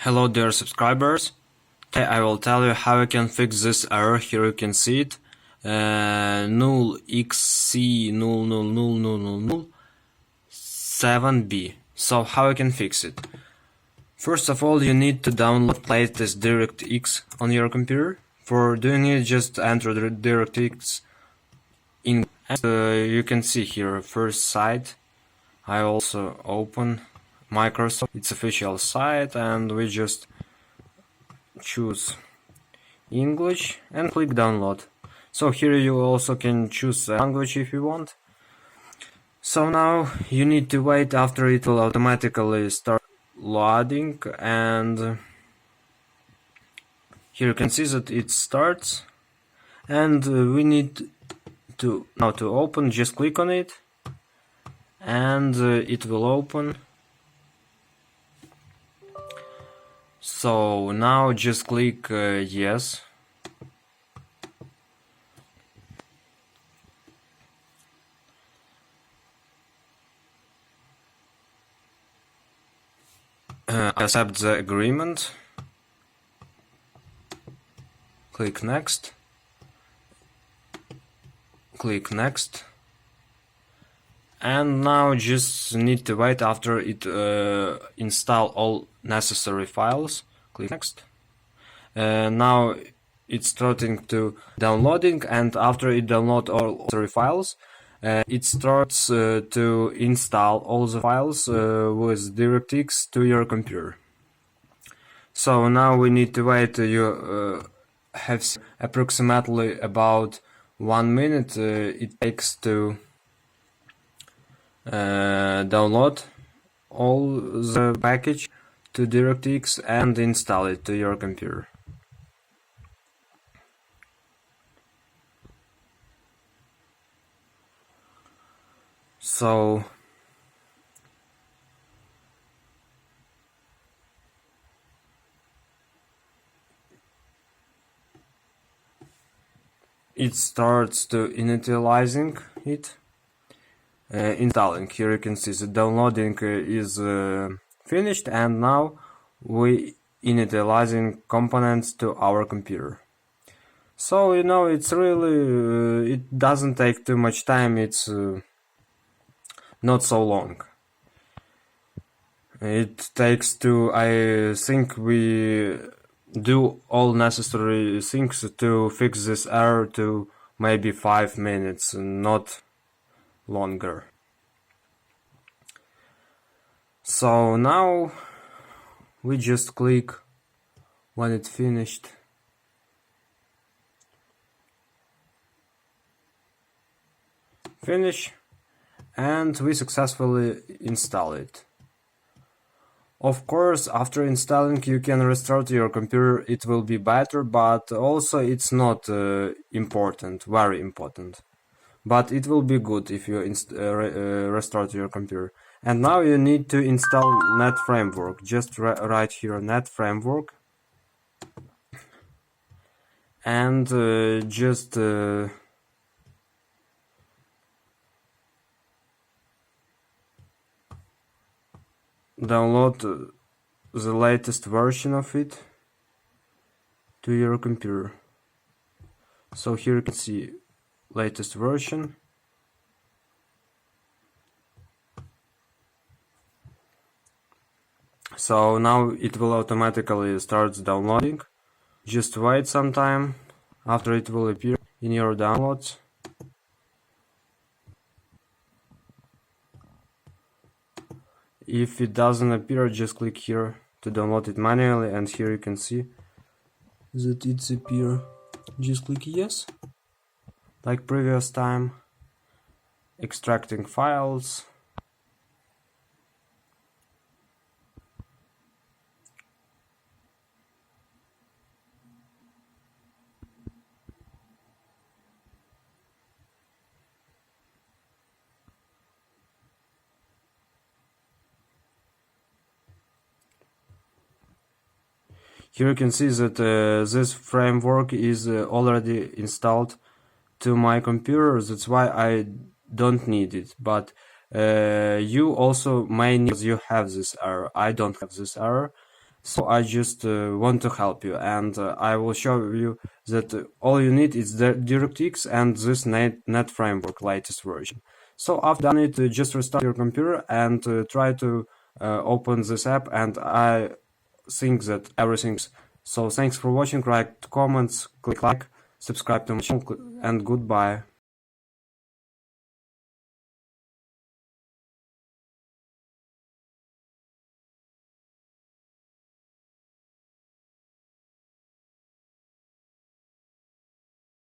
Hello dear subscribers, today I will tell you how you can fix this error. Here you can see it, 0xc00007b. So how you can fix it? First of all, you need to download latest DirectX on your computer. For doing it, just enter the DirectX in you can see here first site. I also open Microsoft, its official site, and we just choose English and click download. So here you also can choose language if you want. So now you need to wait after it will automatically start loading, and here you can see that it starts, and we need to now to open, just click on it and it will open. So now just click yes. Accept the agreement. Click next. Click next. And now just need to wait after it install all necessary files. Click next. Now it's starting to downloading, and after it download all necessary files, it starts to install all the files with DirectX to your computer. So now we need to wait. You have approximately about 1 minute it takes to download all the package to DirectX and install it to your computer. So it starts to initializing it. Installing. Here you can see the downloading is finished, and now we initializing components to our computer. So it's really it doesn't take too much time. It's not so long. It takes I think we do all necessary things to fix this error to maybe 5 minutes, not longer. So now we just click when it's finished. Finish, and we successfully install it. Of course, after installing you can restart your computer, it will be better, but also it's not important, very important. But it will be good if you restart your computer. And now you need to install Net Framework. Just write here Net Framework, and just download the latest version of it to your computer. So here you can see latest version. So now it will automatically start downloading. Just wait some time after it will appear in your downloads. If it doesn't appear, just click here to download it manually, and here you can see that it's appear. Just click yes, like previous time. Extracting files. Here you can see that this framework is already installed to my computer. That's why I don't need it. But you also may need, you have this error. I don't have this error. So I just want to help you, and I will show you that all you need is the DirectX and this net framework latest version. So after done it, just restart your computer and try to open this app, and I think that everything's. So thanks for watching, write comments, click like, subscribe to my channel, and goodbye.